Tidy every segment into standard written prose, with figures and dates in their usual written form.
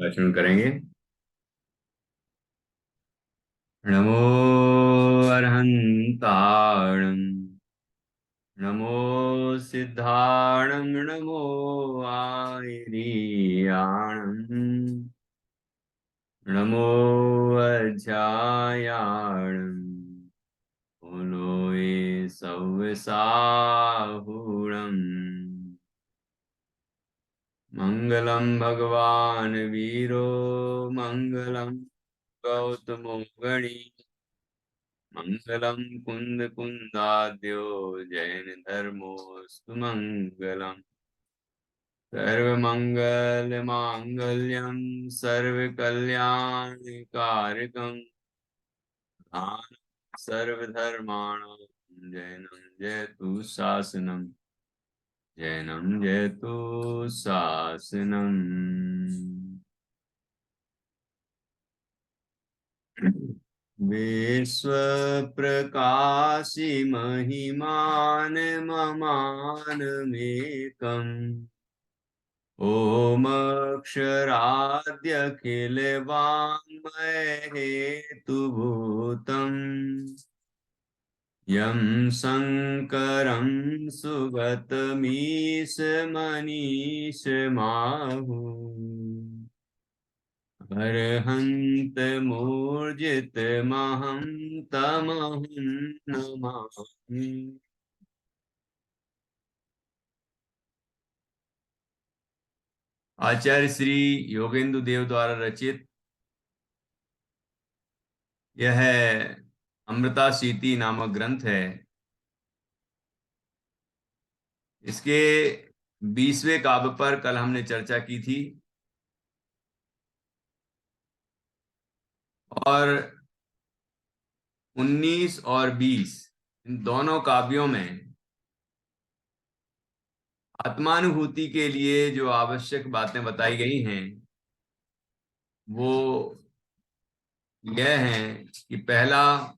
वाचन करेंगे। नमो अरहंताणं, नमो सिद्धाणं, नमो आयरीयाणं, नमो अज्जायाणं, बोलो ये सव्यसाहुणम्। मंगलम भगवान वीरो, मंगलम गौतमो गणी, मंगलम कुंद कुंदाद्यो, जैन धर्मोस्तु मंगलम। सर्वमंगल मांगल्यम, सर्वकल्याणकारकम, धाम सर्वधर्माणां, जैनम जयतु शासनम, जैनम जयतु शासनम। विश्व प्रकाशि महिमान ममानमेकम्, ओम अक्षराद्यखिल वाङ्मय हेतुभूतम्, यं शङ्करं सुगतमीश मनीष माहु, अर्हन्त मूर्जित महं तमहं नमामि। आचार्य श्री योगेंद्र देव द्वारा रचित यह अमृता सीति नामक ग्रंथ है। इसके 20वें काव्य पर कल हमने चर्चा की थी और 19 और 20 इन दोनों काव्यों में आत्मानुभूति के लिए जो आवश्यक बातें बताई गई हैं वो यह है कि पहला,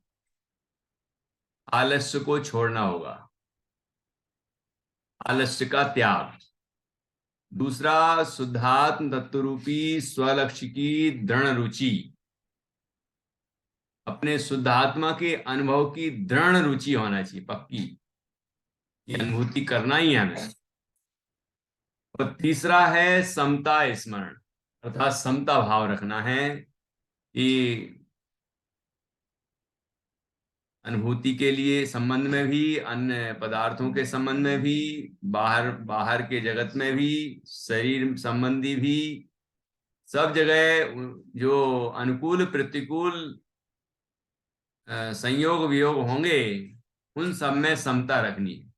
आलस्य को छोड़ना होगा, आलस्य का त्याग। दूसरा, शुद्धात्म तत्वरूपी स्वलक्ष्य की दृढ़ रुचि, अपने शुद्धात्मा के अनुभव की दृढ़ रुचि होना चाहिए, पक्की, ये अनुभूति करना ही है हमें। और तीसरा है समता स्मरण, अर्थात समता भाव रखना है कि अनुभूति के लिए संबंध में भी, अन्य पदार्थों के संबंध में भी, बाहर बाहर के जगत में भी, शरीर संबंधी भी, सब जगह जो अनुकूल प्रतिकूल संयोग वियोग होंगे उन सब में समता रखनी है।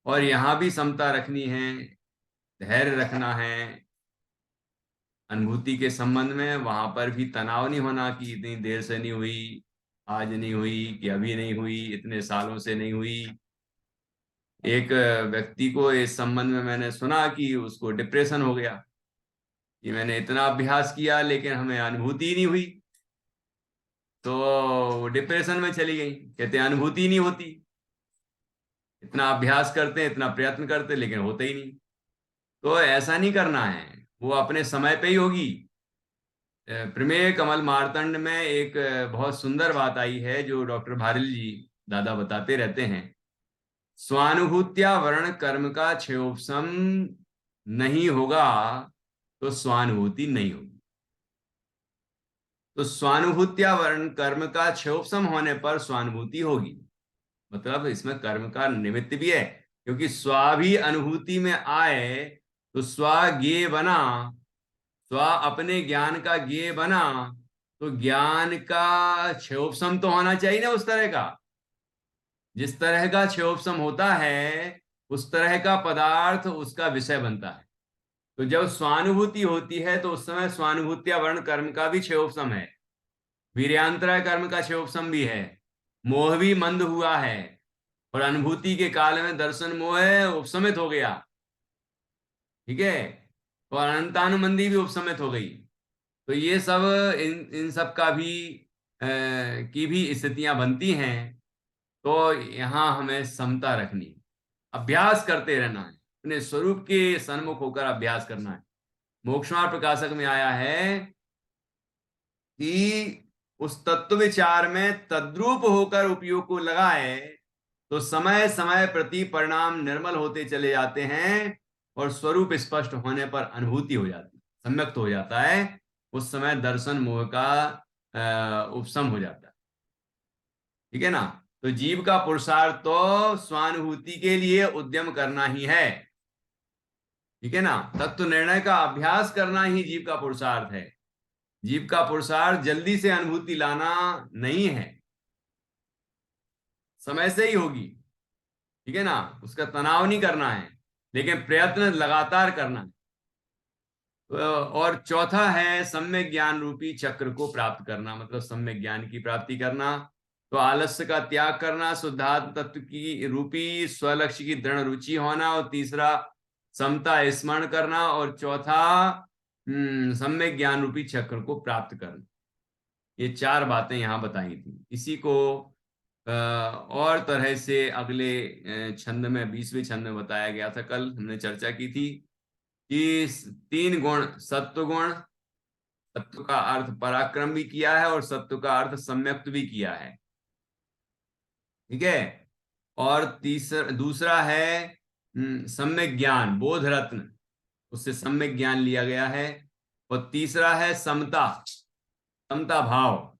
और यहां भी समता रखनी है, धैर्य रखना है अनुभूति के संबंध में। वहां पर भी तनाव नहीं होना कि इतनी देर से नहीं हुई, आज नहीं हुई, कि अभी नहीं हुई, इतने सालों से नहीं हुई। एक व्यक्ति को इस संबंध में मैंने सुना कि उसको डिप्रेशन हो गया कि मैंने इतना अभ्यास किया लेकिन हमें अनुभूति ही नहीं हुई। तो डिप्रेशन में चली गई, कहते अनुभूति नहीं होती, इतना अभ्यास करते हैं, इतना प्रयत्न करते हैं, लेकिन होता ही नहीं। तो ऐसा नहीं करना है, वो अपने समय पे ही होगी। प्रमेय कमल मार्तंड में एक बहुत सुंदर बात आई है जो डॉक्टर भारिल जी दादा बताते रहते हैं। स्वानुभूत्या वर्ण कर्म का क्षयोपशम नहीं होगा तो स्वानुभूति नहीं होगी। तो स्वानुभूत्या वर्ण कर्म का क्षयोपशम होने पर स्वानुभूति होगी। मतलब इसमें कर्म का निमित्त भी है, क्योंकि स्वा भी अनुभूति में आए तो स्वा ज्ञेय बना, स्वा अपने ज्ञान का ज्ञेय बना, तो ज्ञान का क्षयोपशम तो होना चाहिए ना उस तरह का। जिस तरह का क्षयोपशम होता है उस तरह का पदार्थ उसका विषय बनता है। तो जब स्वानुभूति होती है तो उस समय स्वानुभूत्या वर्ण कर्म का भी क्षयोपशम है, वीर्यांतरा कर्म का क्षयोपशम भी है, मोह भी मंद हुआ है, और अनुभूति के काल में दर्शन मोह उपशमित हो गया। ठीक है, और अनंतानुमंदी भी उपशमित हो गई। तो ये सब इन इन सब का भी की भी स्थितियां बनती हैं। तो यहाँ हमें समता रखनी, अभ्यास करते रहना है, अपने स्वरूप के सन्मुख होकर अभ्यास करना है। मोक्षमार्ग प्रकाशक में आया है कि उस तत्व विचार में तद्रूप होकर उपयोग को लगाए तो समय समय प्रति परिणाम निर्मल होते चले जाते हैं और स्वरूप स्पष्ट होने पर अनुभूति हो जाती है, सम्यक्त हो जाता है। उस समय दर्शन मोह का उपशम हो जाता है। ठीक है ना। तो जीव का पुरुषार्थ तो स्वानुभूति के लिए उद्यम करना ही है। ठीक है ना। तत्व निर्णय का अभ्यास करना ही जीव का पुरुषार्थ है। जीव का पुरुषार्थ जल्दी से अनुभूति लाना नहीं है, समय से ही होगी। ठीक है ना। उसका तनाव नहीं करना है, लेकिन प्रयत्न लगातार करना है। और चौथा है सम्यक ज्ञान रूपी चक्र को प्राप्त करना, मतलब सम्यक ज्ञान की प्राप्ति करना। तो आलस्य का त्याग करना, शुद्धात्म तत्व की रूपी स्वलक्ष्य की दृढ़ रुचि होना, और तीसरा समता स्मरण करना, और चौथा सम्यक ज्ञान रूपी चक्र को प्राप्त करना। ये चार बातें यहां बताई थी। इसी को और तरह से अगले छंद में, 20वें छंद में बताया गया था। कल हमने चर्चा की थी कि तीन गुण, सत्व गुण, सत्व का अर्थ पराक्रम भी किया है और सत्व का अर्थ सम्यक्त भी किया है। ठीक है। और तीसरा, दूसरा है सम्यक ज्ञान, बोध रत्न, उससे सम्यक ज्ञान लिया गया है। और तीसरा है समता, समता भाव,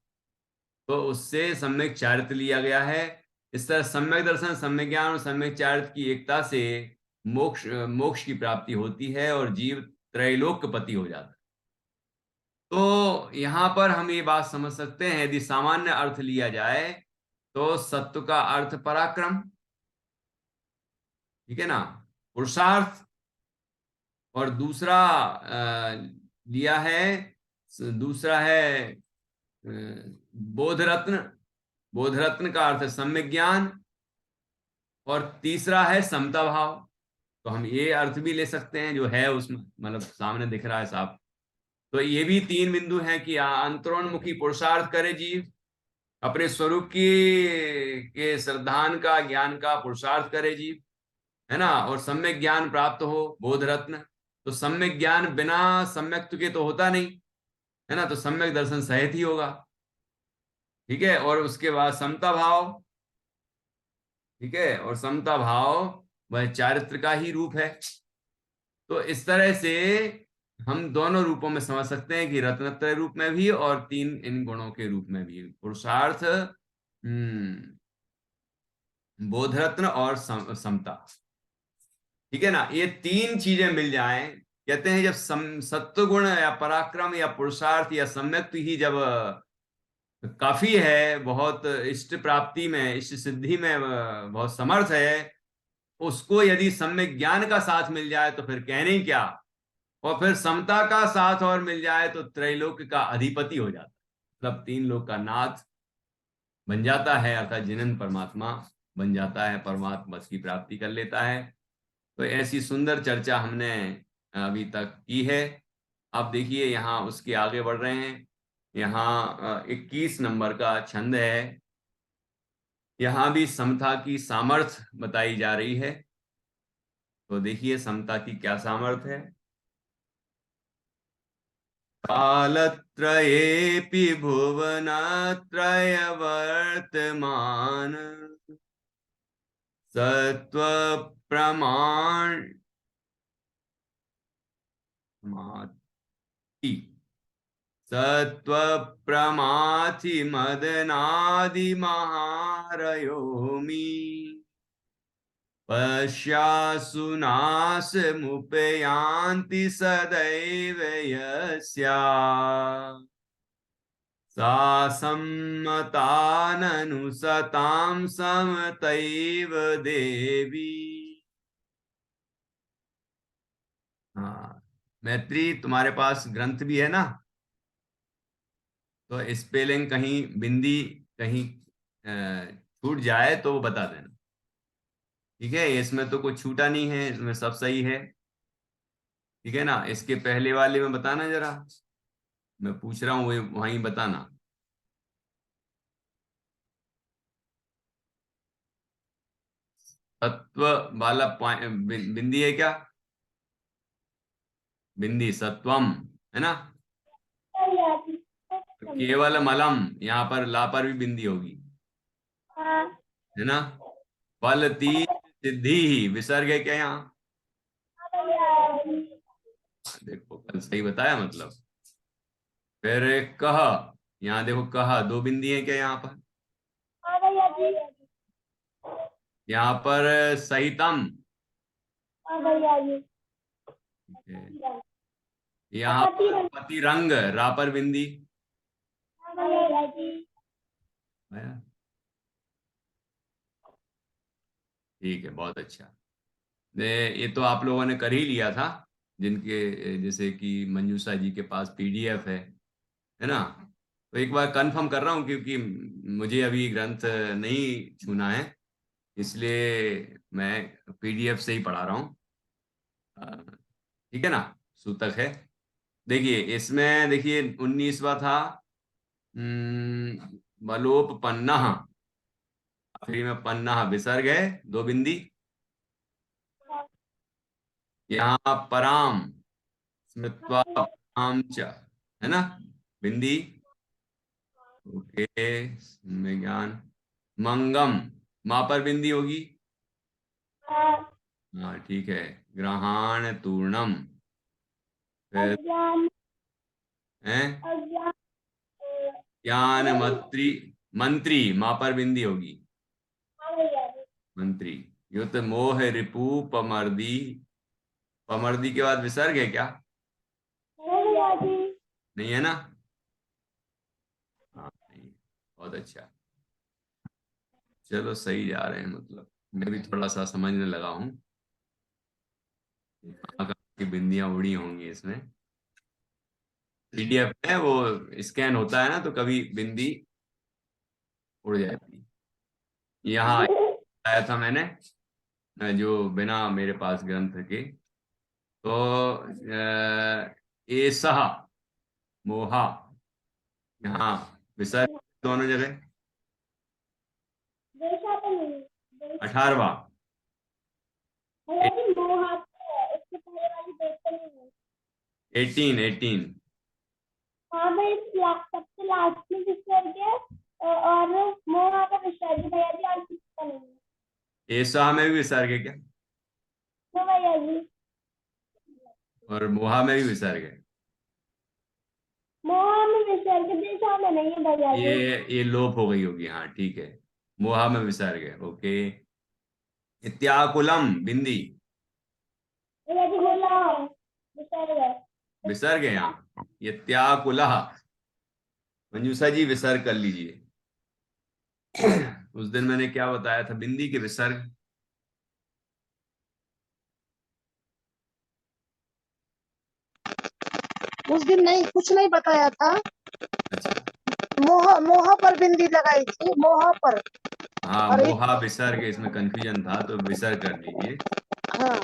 तो उससे सम्यक चारित्र लिया गया है। इस तरह सम्यक दर्शन, सम्यक ज्ञान और सम्यक चारित्र की एकता से मोक्ष मोक्ष की प्राप्ति होती है और जीव त्रैलोक्यपति हो जाता है। तो यहां पर हम ये बात समझ सकते हैं, यदि सामान्य अर्थ लिया जाए तो सत्व का अर्थ पराक्रम, ठीक है ना, पुरुषार्थ। और दूसरा लिया है, दूसरा है बोध रत्न, बोध रत्न का अर्थ है सम्यक ज्ञान। और तीसरा है समता भाव। तो हम ये अर्थ भी ले सकते हैं जो है उसमें, मतलब सामने दिख रहा है साफ। तो ये भी तीन बिंदु हैं कि अंतरोन्मुखी पुरुषार्थ करे जीव, अपने स्वरूप की के श्रद्धान का, ज्ञान का पुरुषार्थ करे जीव, है ना। और सम्यक ज्ञान प्राप्त हो, बोध रत्न। तो सम्यक ज्ञान बिना सम्यक्त के तो होता नहीं, है ना। तो सम्यक दर्शन सहित ही होगा। ठीक है। और उसके बाद समता भाव, ठीक है, और समता भाव वह चारित्र का ही रूप है। तो इस तरह से हम दोनों रूपों में समझ सकते हैं कि रत्नत्रय रूप में भी और तीन इन गुणों के रूप में भी, पुरुषार्थ, बोधरत्न और समता। ठीक है ना। ये तीन चीजें मिल जाएं, कहते हैं जब सत्व गुण या पराक्रम या पुरुषार्थ या सम्यक्त ही जब काफी है, बहुत इष्ट प्राप्ति में, इष्ट सिद्धि में बहुत समर्थ है, उसको यदि सम्यक ज्ञान का साथ मिल जाए तो फिर कहने ही क्या। और फिर समता का साथ और मिल जाए तो त्रैलोक्य का अधिपति हो जाता है, मतलब तीन लोक का नाथ बन जाता है, अर्थात जिनन परमात्मा बन जाता है, परमात्मा की प्राप्ति कर लेता है। तो ऐसी सुंदर चर्चा हमने अभी तक की है। अब देखिए यहाँ उसके आगे बढ़ रहे हैं। यहाँ 21 नंबर का छंद है। यहाँ भी समता की सामर्थ्य बताई जा रही है। तो देखिए समता की क्या सामर्थ्य है। कालत्रयेऽपि भुवनत्रय वर्तमान सत्व प्रमाण सत्व प्रमाथि मदनादि महारयोमि पश्यासु नाशमुपयान्ति सदैव यस्या सा सम्मताननु सतां समतैव देवी। हाँ, मैत्री तुम्हारे पास ग्रंथ भी है ना, तो स्पेलिंग कहीं बिंदी कहीं छूट जाए तो वो बता देना। ठीक है। इसमें तो कोई छूटा नहीं है, इसमें सब सही है। ठीक है ना। इसके पहले वाले में बताना जरा, मैं पूछ रहा हूँ वही वहीं बताना। तत्व वाला बिंदी है क्या? बिंदी सत्वम, है ना। भैया जी। केवल मलम, यहाँ पर ला पर भी बिंदी होगी, हाँ। है ना। बल तीज सिद्धि ही, विसर्ग है क्या यहाँ? भैया जी। देखो कल सही बताया मतलब। फिर कह, यहाँ देखो कह, दो बिंदी है क्या यहाँ पर? हाँ भैया जी। यहाँ पर सहितम, हाँ भैया जी। ठीक है। यहाँ पर पति रंग, रा पर बिंदी, हाँ भैया जी। आया? ठीक है, बहुत अच्छा। ये तो आप लोगों ने कर ही लिया था, जिनके जैसे कि मंजूषा जी के पास पीडीएफ है ना। तो एक बार कंफर्म कर रहा हूँ, क्योंकि मुझे अभी ग्रंथ नहीं छूना है, इसलिए मैं पीडीएफ से ही पढ़ा रहा हूँ। ठीक है ना, सूतक है। देखिए इसमें, देखिए 19वां था मलोपपन्ना, आखिरी में पन्ना विसर्ग है, दो बिंदी। यहाँ पराम, स्मृत्वा पराम च, है ना, बिंदी। ओके, में ज्ञान, मंगम, माँ पर बिंदी होगी। हाँ। हाँ ठीक है, ग्रहाण तूर्णम, फिर अज्ञान। है अज्ञान। ज्ञान मंत्री, मंत्री माँ पर बिंदी होगी, हाँ भैया जी। मंत्री। युत मोह रिपू पमर्दी, पमर्दी के बाद विसर्ग है क्या? हाँ भैया जी। नहीं है ना। हाँ नहीं, बहुत अच्छा, चलो सही जा रहे हैं मतलब। मैं भी थोड़ा सा समझने लगा हूँ, कहाँ कहाँ की बिंदियां उड़ी होंगी इसमें। पीडीएफ है वो, स्कैन होता है ना, तो कभी बिंदी उड़ जाती है। यहाँ आया था मैंने, जो बिना मेरे पास ग्रंथ के, तो एसह मोहा, यहाँ विसर्ग दोनों जगह। देखा तो नहीं। 18वां, भैया जी मोहा है, इससे पहले वाली देखते नहीं है। 18 हाँ भाई सबसे लास्ट में विसर्ग है और मोहा का विसर्ग भैया जी और किसका नहीं है। एसह में भी विसर्ग है क्या? तो भैया जी और मोहा में भी विसर्ग है। मोहा में विसर्ग दिशा में नहीं है भैया जी। ये लोप हो गई होगी, हाँ ठीक है। मोहा में विसर्ग है, ओके। इत्याकुलम, बिंदी, भैया जी बोला विसर्ग है। विसर्ग है यहाँ। इत्याकुलह, मंजूषा जी विसर्ग कर लीजिए। उस दिन मैंने क्या बताया था, बिंदी के विसर्ग। उस दिन नहीं, कुछ नहीं बताया था। अच्छा, मोह मोह पर बिंदी लगाई थी, मोह पर। हाँ और मोहा विसर्ग, इसमें कंफ्यूजन था तो विसर्ग कर लीजिए, हाँ,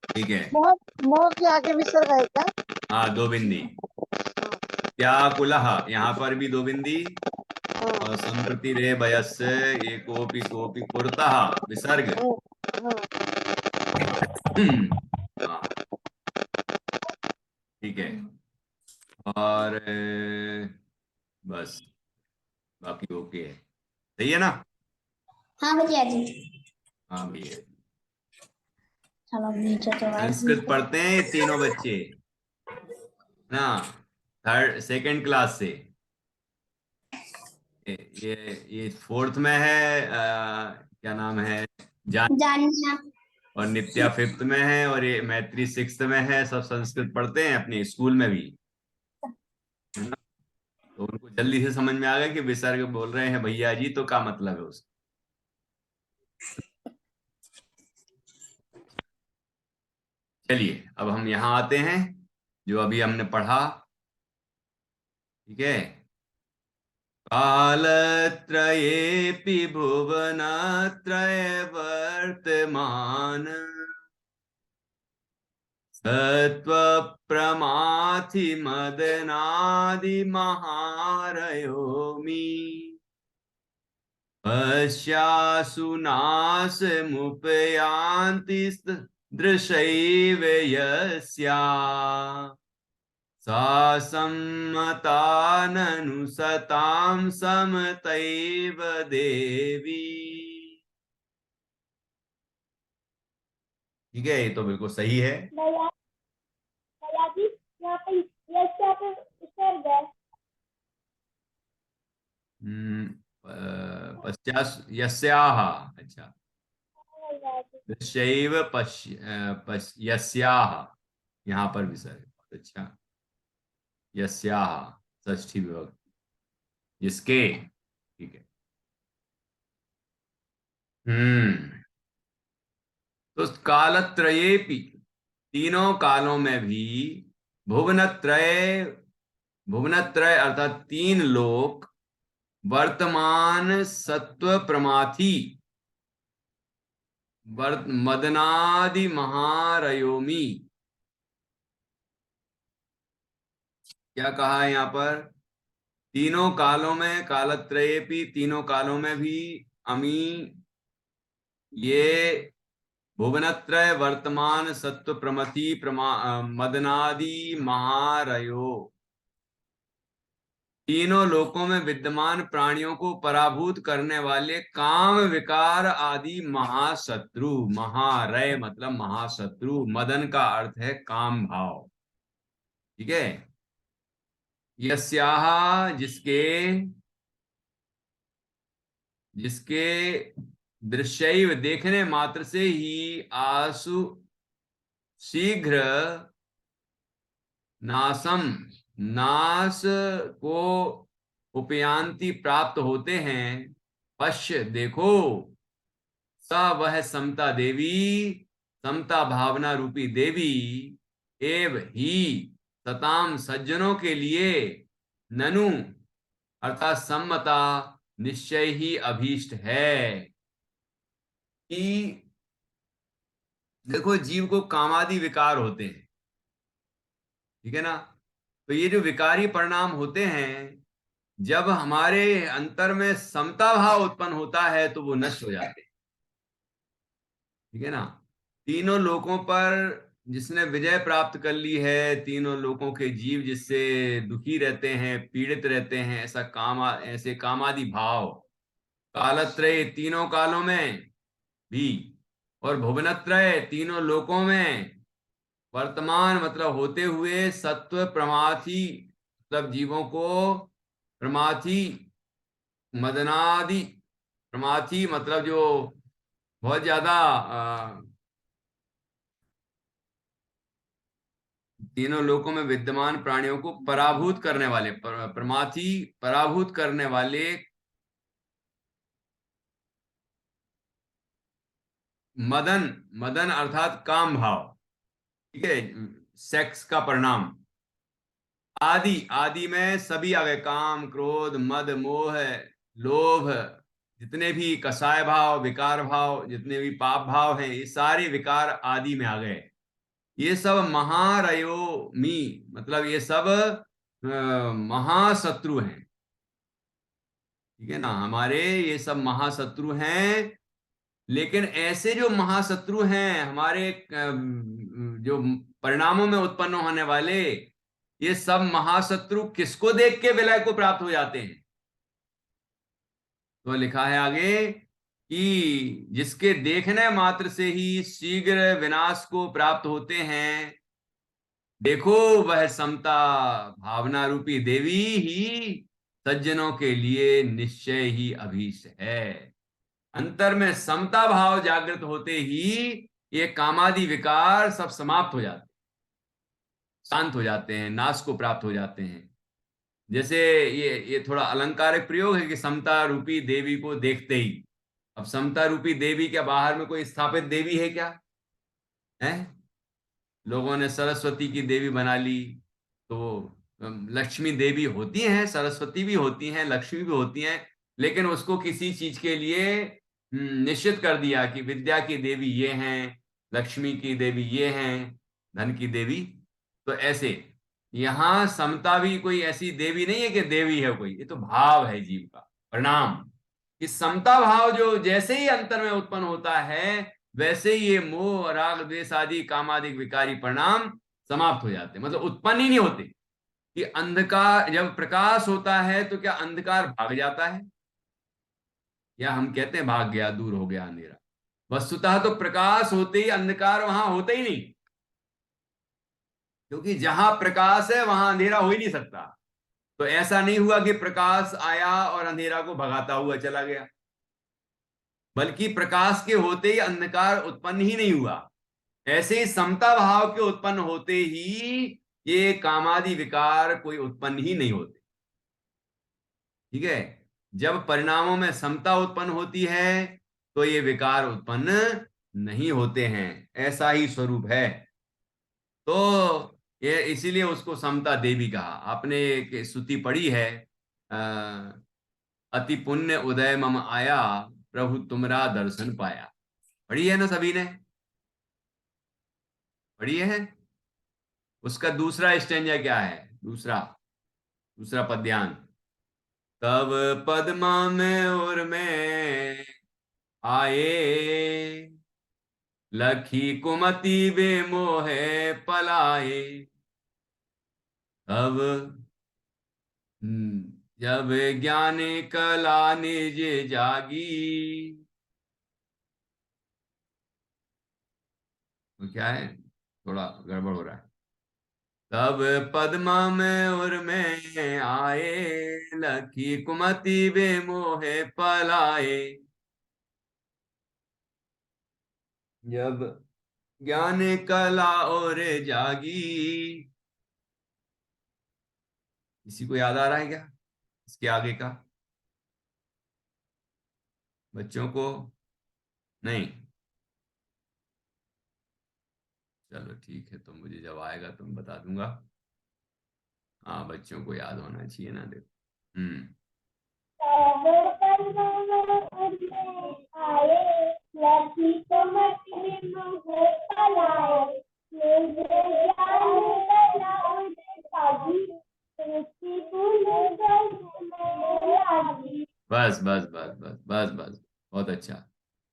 ठीक है। मोह मोह के आगे विसर्ग है क्या? हाँ दो बिंदी, त्याकुलह, यहाँ पर भी दो बिंदी। हाँ और संप्रति रे वयस्य, एकोपि कोपि कुर्तः, विसर्ग। हाँ हाँ। हाँ ठीक है। और बस, बाकी ओके है, सही है ना। हाँ भैया जी। हाँ भी है। चलो नीचे तो संस्कृत पढ़ते हैं ये तीनों बच्चे ना, थर्ड सेकंड क्लास से। ये फोर्थ में है, क्या नाम है, जान। जानिया। और नित्या फिफ्थ में है, और ये मैत्री सिक्स्थ में है। सब संस्कृत पढ़ते हैं अपने स्कूल में भी, है ना। तो उनको जल्दी से समझ में आ गया कि विसर्ग बोल रहे हैं भैया जी, तो क्या मतलब है उसका। चलिए अब हम यहाँ आते हैं, जो अभी हमने पढ़ा, ठीक है। कालत्रयेऽपि भुवनत्रय वर्तमान, सत्त्वप्रमाथि मदनादिमहारयोऽमि, पश्यासु नाशमुपयान्ति दृशैव यस्या सा सम्मता ननु सतां समतैव देवी। ठीक है, ये तो बिल्कुल सही है। भैया भैया जी, यहाँ पे यस यहाँ पे विसर्ग है। पश्चात यस्याः। अच्छा, भैया जी, दृशैव यस्याः, यहाँ पर विसर्ग। अच्छा, यस्याः षष्ठी विभक्ति, जिसके। ठीक है। तो कालत्रयेपि, तीनों कालों में भी, भुवनत्रय, भुवनत्रय अर्थात तीन लोक, वर्तमान सत्व प्रमाथि, मदनादि महारयोमी। क्या कहा है यहाँ पर? तीनों कालों में, कालत्रयेपि, तीनों कालों में भी, अमी, ये भुवनत्रय, वर्तमान सत्व प्रमथि, मदनादि महारयो, तीनों लोकों में विद्यमान प्राणियों को पराभूत करने वाले काम विकार आदि महाशत्रु। महारय मतलब महाशत्रु, मदन का अर्थ है काम भाव। ठीक है। यस्याः, जिसके, जिसके दृश्यैव देखने मात्र से ही, आसु शीघ्र, नासम नाश को, उपयांति प्राप्त होते हैं। पश्य देखो, स वह समता देवी, समता भावना रूपी देवी, एव ही सताम सज्जनों के लिए, ननु अर्थात सम्मता निश्चय ही अभीष्ट है। कि देखो, जीव को कामादि विकार होते हैं, ठीक है ना। तो ये जो विकारी परिणाम होते हैं, जब हमारे अंतर में समता भाव उत्पन्न होता है तो वो नष्ट हो जाते हैं। ठीक है ना। तीनों लोकों पर जिसने विजय प्राप्त कर ली है, तीनों लोकों के जीव जिससे दुखी रहते हैं, पीड़ित रहते हैं, ऐसे कामादि भाव, कालत्रय तीनों कालों में भी, और भुवनत्रय तीनों लोकों में, वर्तमान मतलब होते हुए, सत्व प्रमाथि मतलब जीवों को, प्रमाथि मदनादि, प्रमाथि मतलब जो बहुत ज्यादा तीनों लोकों में विद्यमान प्राणियों को पराभूत करने वाले, प्रमाथि पराभूत करने वाले, मदन, मदन अर्थात काम भाव। ठीक है, सेक्स का परिणाम। आदि, आदि में सभी आ गए, काम क्रोध मद मोह लोभ, जितने भी कसाय भाव, विकार भाव, जितने भी पाप भाव हैं, ये सारे विकार आदि में आ गए। ये सब महारयोमी मतलब ये सब महाशत्रु हैं। ठीक है ना, हमारे ये सब महाशत्रु हैं। लेकिन ऐसे जो महाशत्रु हैं हमारे, जो परिणामों में उत्पन्न होने वाले, ये सब महाशत्रु किसको देख के विलय को प्राप्त हो जाते हैं? तो लिखा है आगे कि जिसके देखने मात्र से ही शीघ्र विनाश को प्राप्त होते हैं। देखो, वह समता भावना रूपी देवी ही सज्जनों के लिए निश्चय ही अभीष्ट है। अंतर में समता भाव जागृत होते ही ये कामादि विकार सब समाप्त हो जाते हैं, शांत हो जाते हैं, नाश को प्राप्त हो जाते हैं। जैसे ये थोड़ा अलंकारिक प्रयोग है कि समता रूपी देवी को देखते ही। अब समता रूपी देवी के बाहर में कोई स्थापित देवी है क्या? है? लोगों ने सरस्वती की देवी बना ली, तो लक्ष्मी देवी होती हैं, सरस्वती भी होती हैं, लक्ष्मी भी होती हैं, लेकिन उसको किसी चीज के लिए निश्चित कर दिया कि विद्या की देवी ये हैं, लक्ष्मी की देवी ये हैं, धन की देवी। तो ऐसे यहां समता भी कोई ऐसी देवी नहीं है कि देवी है कोई, ये तो भाव है जीव का परिणाम। इस समता भाव जो जैसे ही अंतर में उत्पन्न होता है, वैसे ही ये मोह, राग, द्वेष आदि कामादि विकारी परिणाम समाप्त हो जाते हैं, मतलब उत्पन्न ही नहीं होते। कि अंधकार, जब प्रकाश होता है तो क्या अंधकार भाग जाता है, या हम कहते हैं भाग गया, दूर हो गया अंधेरा? वस्तुतः तो प्रकाश होते ही अंधकार वहां होता ही नहीं, क्योंकि जहां प्रकाश है वहां अंधेरा हो ही नहीं सकता। तो ऐसा नहीं हुआ कि प्रकाश आया और अंधेरा को भगाता हुआ चला गया, बल्कि प्रकाश के होते ही अंधकार उत्पन्न ही नहीं हुआ। ऐसे ही समता भाव के उत्पन्न होते ही ये कामादि विकार कोई उत्पन्न ही नहीं होते। ठीक है, जब परिणामों में समता उत्पन्न होती है तो ये विकार उत्पन्न नहीं होते हैं, ऐसा ही स्वरूप है। तो ये इसीलिए उसको समता देवी कहा। आपने एक स्तुति पढ़ी है, अति पुण्य उदय मम आया, प्रभु तुमरा दर्शन पाया। पढ़ी है ना सभी ने? पढ़ी है? उसका दूसरा स्टेंजा क्या है? दूसरा दूसरा पद्यांश, तब पद्मा में और में आए, लखी कुमति बे मोहे पलाए। तब जब ज्ञान कला निज जागी, तो क्या है, थोड़ा गड़बड़ हो रहा है। तब पद्मा में उर में आए, लखी कुमति बे मोहे पलाए। जब ज्ञान कला और जागी, किसी को याद आ रहा है क्या इसके आगे का? बच्चों को नहीं? चलो ठीक है, तो मुझे जब आएगा तो मैं बता दूंगा। हाँ, बच्चों को याद होना चाहिए ना, देखो। बस बस बस बस बस बस, बहुत अच्छा।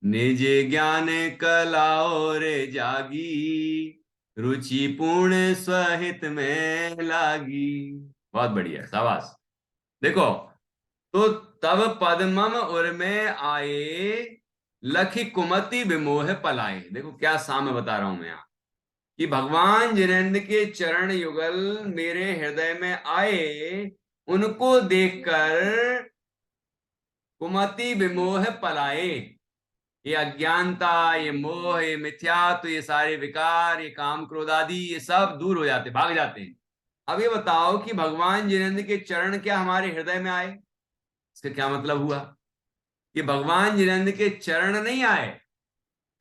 निज ज्ञान कला और जागी, रुचि पूर्ण स्वहित में लागी। बहुत बढ़िया, शाबाश। देखो, तो तब पद्मम उर में आए, लखी कुमति विमोह पलाए। देखो क्या साम्य बता रहा हूं मैं यहाँ, कि भगवान जिनेन्द्र के चरण युगल मेरे हृदय में आए, उनको देखकर कुमति विमोह पलाए। ये अज्ञानता, ये मोह, ये मिथ्या, तो ये सारे विकार, ये काम क्रोध आदि, ये सब दूर हो जाते, भाग जाते हैं। अब ये बताओ कि भगवान जिनेन्द्र के चरण क्या हमारे हृदय में आए? इसका क्या मतलब हुआ? कि भगवान जिनेन्द्र के चरण नहीं आए,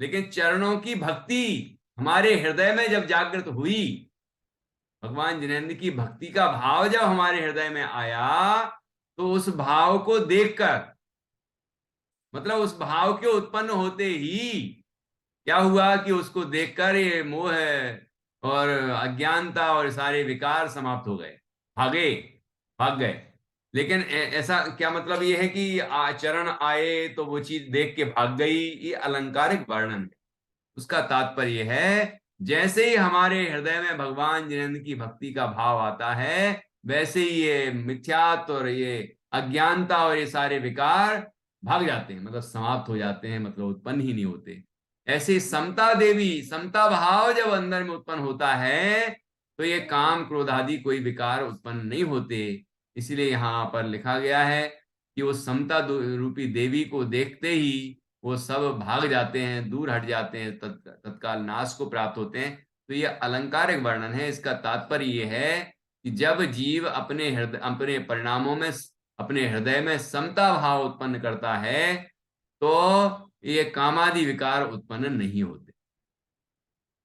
लेकिन चरणों की भक्ति हमारे हृदय में जब जागृत हुई, भगवान जिनेन्द्र की भक्ति का भाव जब हमारे हृदय में आया, तो उस भाव को देखकर, मतलब उस भाव के उत्पन्न होते ही क्या हुआ कि उसको देखकर ये मोह और अज्ञानता और सारे विकार समाप्त हो गए, भागे, भाग गए। लेकिन ऐसा क्या मतलब ये है कि आचरण आए तो वो चीज देख के भाग गई? ये अलंकारिक वर्णन है। उसका तात्पर्य है, जैसे ही हमारे हृदय में भगवान जिनेन्द्र की भक्ति का भाव आता है, वैसे ही ये मिथ्यात्व और ये अज्ञानता और ये सारे विकार भाग जाते हैं, मतलब समाप्त हो जाते हैं, मतलब उत्पन्न ही नहीं होते। ऐसे समता देवी, समता भाव जब अंदर में उत्पन्न होता है, तो ये काम क्रोध आदि कोई विकार उत्पन्न नहीं होते। इसीलिए यहाँ पर लिखा गया है कि वो समता रूपी देवी को देखते ही वो सब भाग जाते हैं, दूर हट जाते हैं, तत्काल नाश को प्राप्त होते हैं। तो ये अलंकारिक वर्णन है। इसका तात्पर्य ये है कि जब जीव अपने हृदय, अपने परिणामों में, अपने हृदय में समता भाव उत्पन्न करता है, तो ये कामादि विकार उत्पन्न नहीं होते।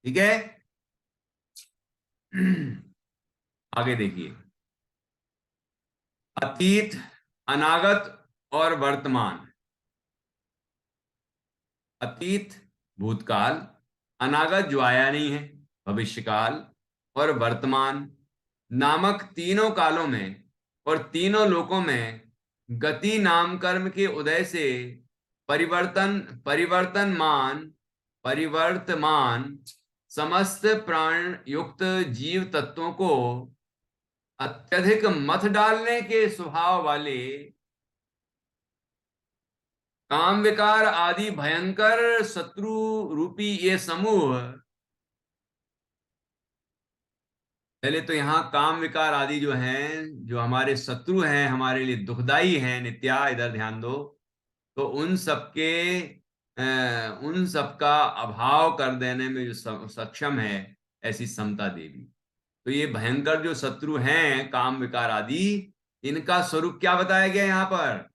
ठीक है, आगे देखिए, अतीत, अनागत और वर्तमान। अतीत भूतकाल, अनागत जो आया नहीं है भविष्यकाल, और वर्तमान नामक तीनों कालों में और तीनों लोकों में गति नाम कर्म के उदय से परिवर्तनमान परिवर्तमान समस्त प्राण युक्त जीव तत्वों को अत्यधिक मथ डालने के स्वभाव वाले काम विकार आदि भयंकर शत्रु रूपी ये समूह, पहले तो यहाँ काम विकार आदि जो हैं, जो हमारे शत्रु हैं, हमारे लिए दुखदाई हैं नित्या, इधर ध्यान दो, तो उन सबका अभाव कर देने में जो सक्षम है ऐसी समता देवी। तो ये भयंकर जो शत्रु हैं काम विकार आदि, इनका स्वरूप क्या बताया गया यहाँ पर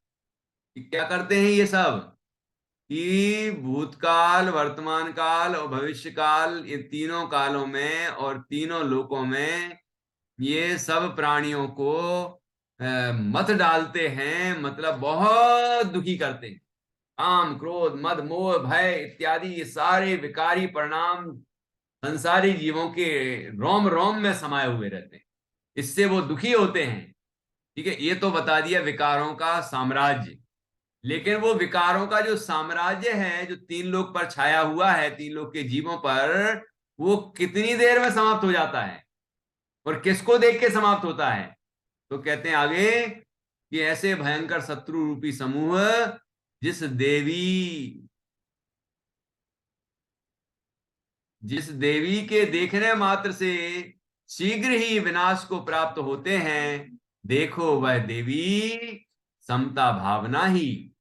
कि क्या करते हैं ये सब, कि भूतकाल वर्तमान काल और भविष्य काल, ये तीनों कालों में और तीनों लोकों में ये सब प्राणियों को मत डालते हैं, मतलब बहुत दुखी करते हैं। काम क्रोध मद मोह भय इत्यादि ये सारे विकारी परिणाम संसारी जीवों के रोम रोम में समाये हुए रहते हैं, इससे वो दुखी होते हैं। ठीक है, ये तो बता दिया विकारों का साम्राज्य। लेकिन वो विकारों का जो साम्राज्य है, जो तीन लोक पर छाया हुआ है, तीन लोक के जीवों पर, वो कितनी देर में समाप्त हो जाता है और किसको देख के समाप्त होता है? तो कहते हैं आगे कि ऐसे भयंकर शत्रु रूपी समूह जिस देवी के देखने मात्र से शीघ्र ही विनाश को प्राप्त होते हैं, देखो वह देवी समता भावना ही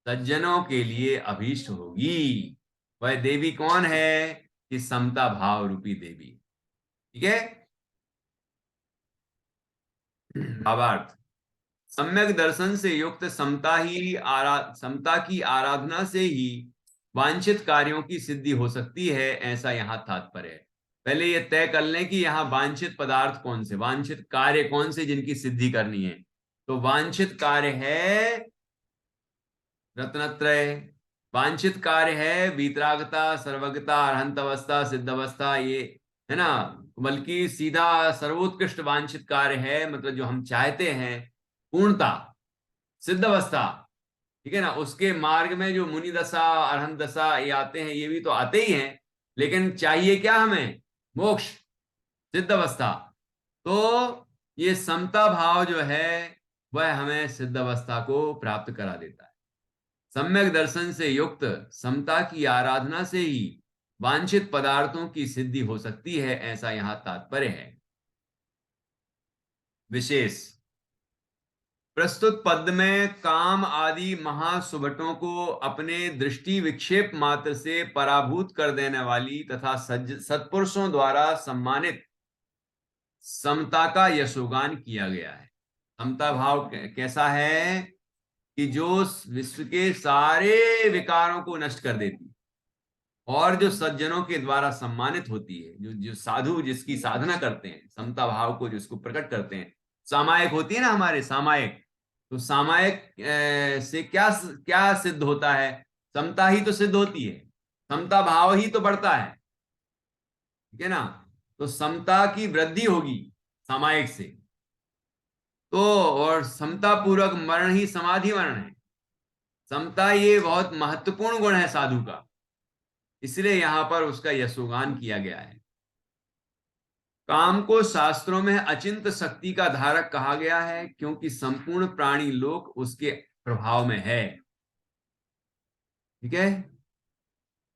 सज्जनों के लिए अभीष्ट होगी। वह देवी कौन है? कि समता भाव रूपी देवी। ठीक है, भावार्थ, सम्यक दर्शन से युक्त समता की आराधना से ही वांछित कार्यों की सिद्धि हो सकती है, ऐसा यहाँ तात्पर्य है। पहले ये तय कर लें कि यहाँ वांछित पदार्थ कौन से, वांछित कार्य कौन से जिनकी सिद्धि करनी है। तो वांछित कार्य है रत्नत्रय, वांछित कार्य है वीतरागता, सर्वज्ञता, अरहंत अवस्था, सिद्ध अवस्था, ये है ना, बल्कि सीधा सर्वोत्कृष्ट वांछित कार्य है, मतलब जो हम चाहते हैं पूर्णता, सिद्ध अवस्था। ठीक है ना, उसके मार्ग में जो मुनि दशा अरहंत दशा ये आते हैं, ये भी तो आते ही हैं, लेकिन चाहिए क्या हमें? मोक्ष, सिद्ध अवस्था। तो ये समता भाव जो है वह हमें सिद्ध अवस्था को प्राप्त करा देता है। सम्यक दर्शन से युक्त समता की आराधना से ही वांछित पदार्थों की सिद्धि हो सकती है, ऐसा यहां तात्पर्य है। विशेष, प्रस्तुत पद में काम आदि महासुभटों को अपने दृष्टि विक्षेप मात्र से पराभूत कर देने वाली तथा सत्पुरुषों द्वारा सम्मानित समता का यशोगान किया गया है। समता भाव कैसा है कि जो विश्व के सारे विकारों को नष्ट कर देती और जो सज्जनों के द्वारा सम्मानित होती है, जो साधु जिसकी साधना करते हैं, समता भाव को जिसको प्रकट करते हैं, सामायिक होती है ना हमारे सामायिक। तो सामायिक से क्या क्या सिद्ध होता है? समता ही तो सिद्ध होती है, समता भाव ही तो बढ़ता है। ठीक है ना, तो समता की वृद्धि होगी सामायिक से। तो और समता पूर्वक मरण ही समाधि मरण है। समता ये बहुत महत्वपूर्ण गुण है साधु का, इसलिए यहां पर उसका यशोगान किया गया है। काम को शास्त्रों में अचिंत शक्ति का धारक कहा गया है, क्योंकि संपूर्ण प्राणी लोक उसके प्रभाव में है। ठीक है,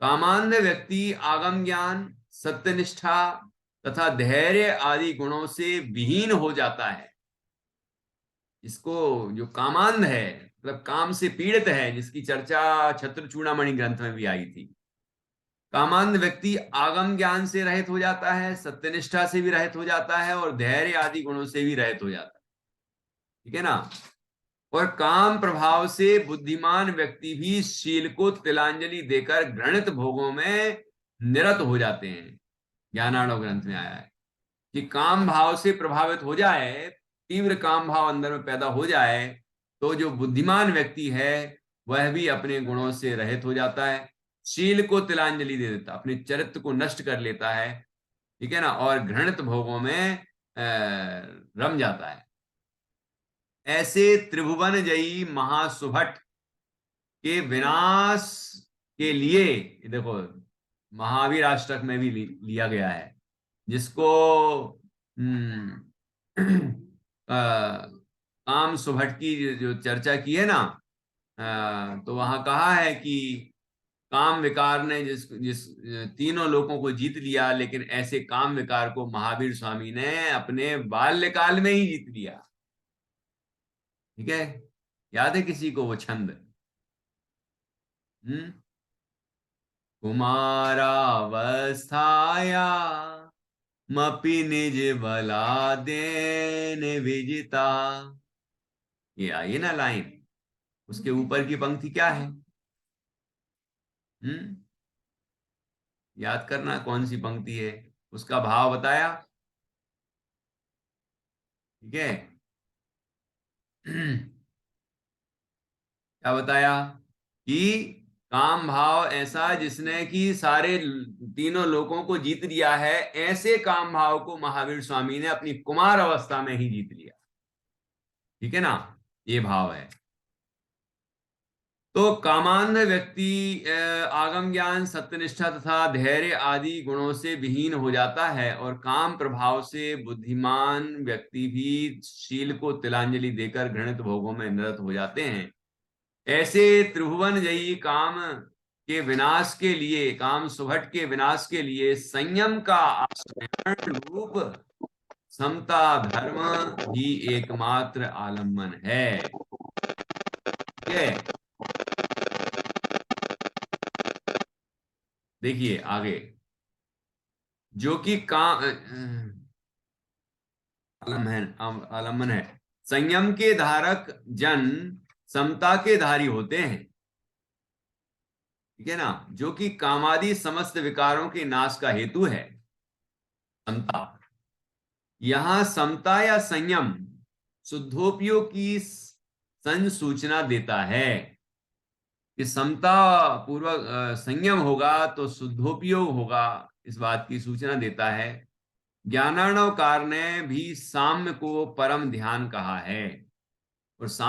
कामांध व्यक्ति आगम ज्ञान, सत्यनिष्ठा तथा धैर्य आदि गुणों से विहीन हो जाता है। इसको जो कामांध है, मतलब काम से पीड़ित है, जिसकी चर्चा छत्र चूड़ामणि ग्रंथ में भी आई थी, कामांध व्यक्ति आगम ज्ञान से रहित हो जाता है, सत्यनिष्ठा से भी रहित हो जाता है और धैर्य आदि गुणों से भी रहित हो जाता है। ठीक है ना, और काम प्रभाव से बुद्धिमान व्यक्ति भी शील को तिलांजलि देकर घृणित भोगों में निरत हो जाते हैं। ज्ञानार्णव ग्रंथ में आया है कि काम भाव से प्रभावित हो जाए, तीव्र काम भाव अंदर में पैदा हो जाए, तो जो बुद्धिमान व्यक्ति है वह भी अपने गुणों से रहित हो जाता है, शील को तिलांजलि दे देता, अपने चरित्र को नष्ट कर लेता है। ठीक है ना, और घृणित भोगों में रम जाता है। ऐसे त्रिभुवन जयी महासुभट के विनाश के लिए, देखो महावीर अष्टक में भी लिया गया है, जिसको काम सुभट की जो चर्चा की है ना, तो वहां कहा है कि काम विकार ने जिस जिस तीनों लोगों को जीत लिया, लेकिन ऐसे काम विकार को महावीर स्वामी ने अपने बाल्यकाल में ही जीत लिया। ठीक है, याद है किसी को वो छंद? कुमारावस्थाया मपि निज बला देन विजिता। ये आई ना लाइन, उसके ऊपर की पंक्ति क्या है? याद करना कौन सी पंक्ति है, उसका भाव बताया। ठीक है, क्या बताया कि काम भाव ऐसा जिसने कि सारे तीनों लोगों को जीत लिया है, ऐसे काम भाव को महावीर स्वामी ने अपनी कुमार अवस्था में ही जीत लिया। ठीक है ना, ये भाव है। तो कामांध व्यक्ति आगम ज्ञान, सत्यनिष्ठा तथा धैर्य आदि गुणों से विहीन हो जाता है, और काम प्रभाव से बुद्धिमान व्यक्ति भी शील को तिलांजलि देकर घृणित भोगों में निरत हो जाते हैं। ऐसे त्रिभुवन जयी काम के विनाश के लिए, काम सुभट के विनाश के लिए संयम का आश्रयण रूप समता धर्म ही एकमात्र आलम्बन है। ठीक है, देखिए आगे, जो कि काम आलम्बन है। संयम के धारक जन समता के धारी होते हैं। ठीक है ना, जो कि कामादि समस्त विकारों के नाश का हेतु है, समता। यहां समता या संयम शुद्धोपियों की संसूचना देता है कि समता पूर्वक संयम होगा तो शुद्धोपयोग होगा, इस बात की सूचना देता है। ज्ञानार्णवकार ने भी साम्य को परम ध्यान कहा है, और साम्य